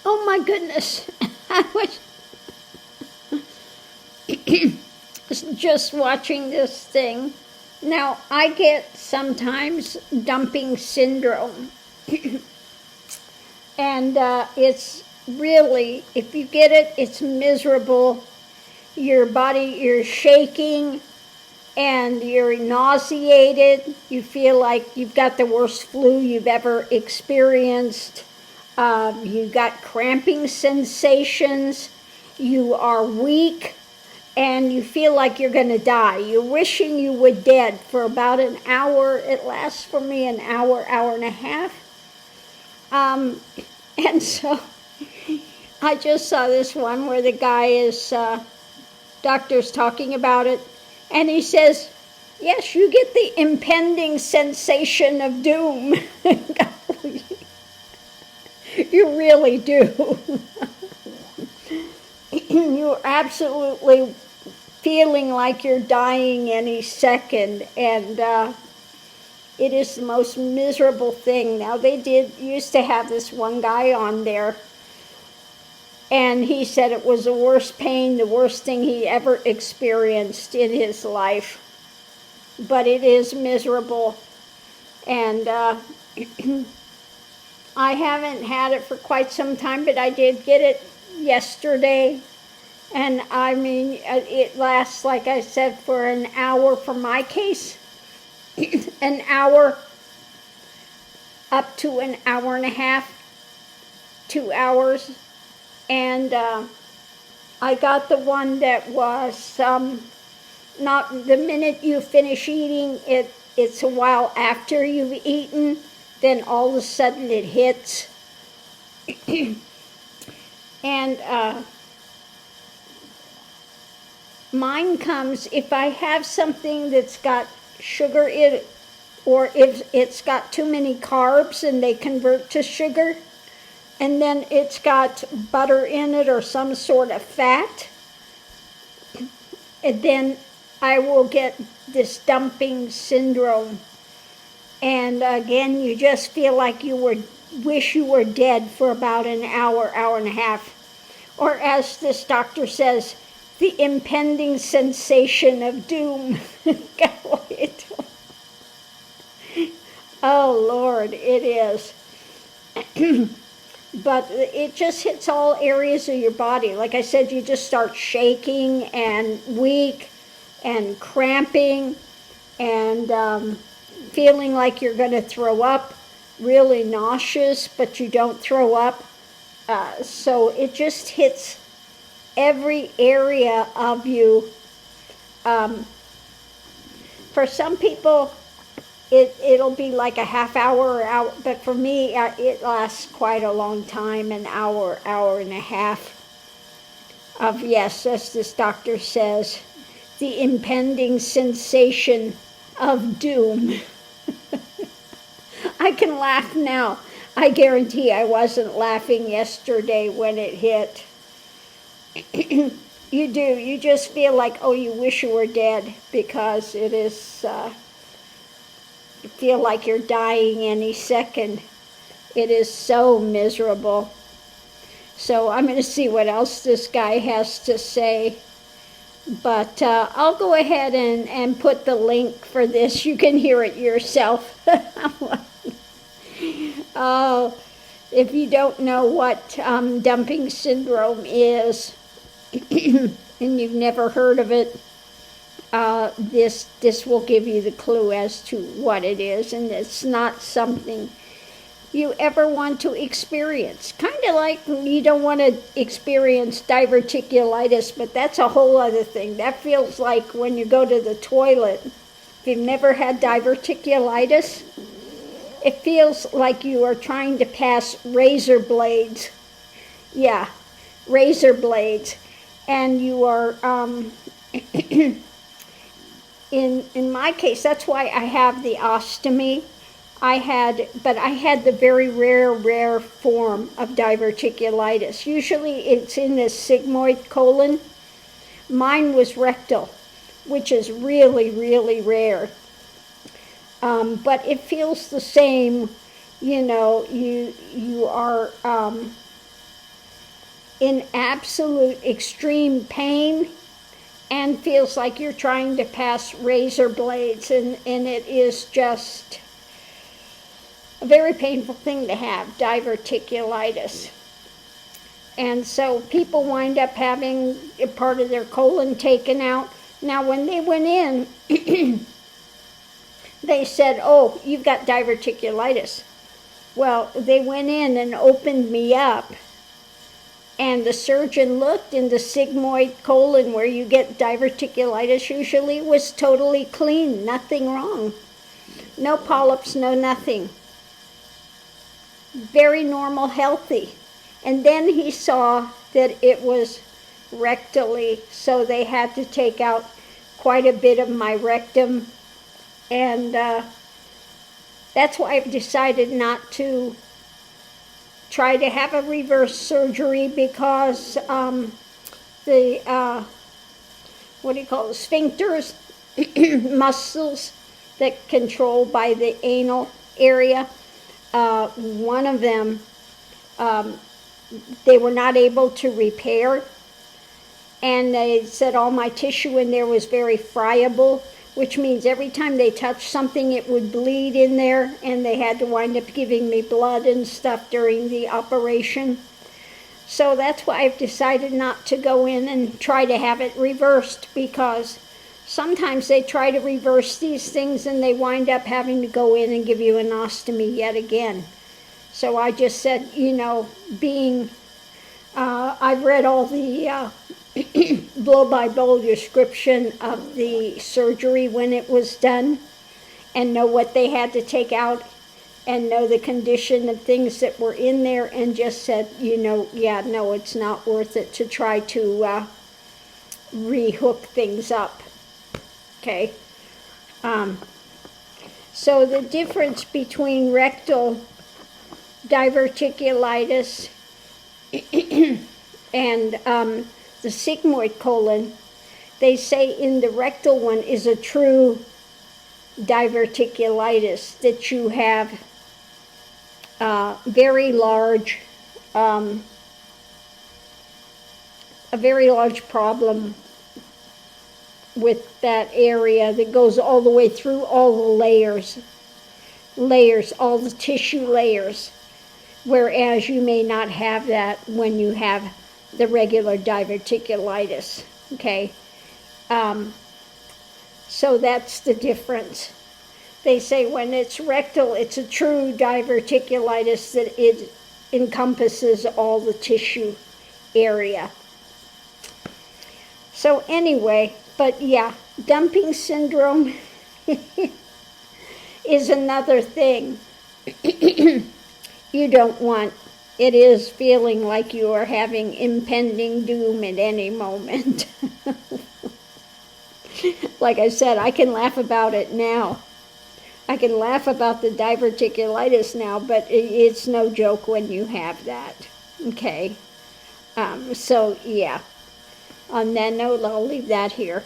Oh my goodness. I was just watching this thing. Now, I get sometimes dumping syndrome. And it's really, if you get it, it's miserable. Your body, you're shaking and you're nauseated. You feel like you've got the worst flu you've ever experienced. You've got cramping sensations. You are weak and you feel like you're going to die. You're wishing you were dead for about an hour. It lasts for me an hour, hour and a half. And so I just saw this one where the guy is, doctor's talking about it, and he says, yes, you get the impending sensation of doom. You really do. You're absolutely feeling like you're dying any second, and it is the most miserable thing. Now, they used to have this one guy on there, and he said it was the worst pain, the worst thing he ever experienced in his life. But it is miserable, and I haven't had it for quite some time, but I did get it yesterday. And I mean, it lasts, like I said, for an hour for my case, an hour up to an hour and a half, 2 hours. And I got the one that was not the minute you finish eating, it's a while after you've eaten, then all of a sudden it hits. And mine comes if I have something that's got sugar in it, or if it's got too many carbs and they convert to sugar, and then it's got butter in it or some sort of fat, and then I will get this dumping syndrome. And again, you just feel like wish you were dead for about an hour, hour and a half. Or as this doctor says, the impending sensation of doom. Oh, Lord, it is. But it just hits all areas of your body. Like I said, you just start shaking and weak and cramping and feeling like you're going to throw up, really nauseous, but you don't throw up. So it just hits every area of you. For some people, it'll be like a half hour or hour, but for me, it lasts quite a long time, an hour, hour and a half of, yes, as this doctor says, the impending sensation of doom. I can laugh now. I guarantee I wasn't laughing yesterday when it hit. You do. You just feel like, oh, you wish you were dead, because it is, you feel like you're dying any second. It is so miserable. So I'm going to see what else this guy has to say. But I'll go ahead and put the link for this. You can hear it yourself. Oh, if you don't know what dumping syndrome is, and you've never heard of it, this will give you the clue as to what it is, and it's not something you ever want to experience. Kind of like you don't want to experience diverticulitis, but that's a whole other thing. That feels like when you go to the toilet. If you've never had diverticulitis, it feels like you are trying to pass razor blades. Yeah, razor blades. And you are, in my case, that's why I have the ostomy. I had the very rare form of diverticulitis. Usually it's in the sigmoid colon. Mine was rectal, which is really, really rare. But it feels the same, you know, you are in absolute extreme pain and feels like you're trying to pass razor blades, and it is just a very painful thing to have, diverticulitis. And so people wind up having a part of their colon taken out. Now, when they went in, they said, oh, you've got diverticulitis. Well, they went in and opened me up, and the surgeon looked in the sigmoid colon where you get diverticulitis usually, was totally clean, nothing wrong. No polyps, no nothing. Very normal, healthy. And then he saw that it was rectally, so they had to take out quite a bit of my rectum, and that's why I've decided not to try to have a reverse surgery, because the sphincters, muscles that control by the anal area, one of them they were not able to repair, and they said all my tissue in there was very friable, which means every time they touched something it would bleed in there, and they had to wind up giving me blood and stuff during the operation. So that's why I've decided not to go in and try to have it reversed, because sometimes they try to reverse these things and they wind up having to go in and give you an ostomy yet again. So I just said, I've read all the blow-by-blow description of the surgery when it was done, and know what they had to take out, and know the condition of things that were in there, and just said, no, it's not worth it to try to rehook things up. Okay. So the difference between rectal diverticulitis and the sigmoid colon, they say in the rectal one is a true diverticulitis, that you have a very large problem with that area that goes all the way through all the layers, all the tissue layers, whereas you may not have that when you have the regular diverticulitis, okay? So that's the difference. They say when it's rectal, it's a true diverticulitis, that it encompasses all the tissue area. So anyway, but yeah, dumping syndrome is another thing you don't want. It is feeling like you are having impending doom at any moment. Like I said, I can laugh about it now. I can laugh about the diverticulitis now, but it's no joke when you have that. Okay. So, yeah. On that note, I'll leave that here.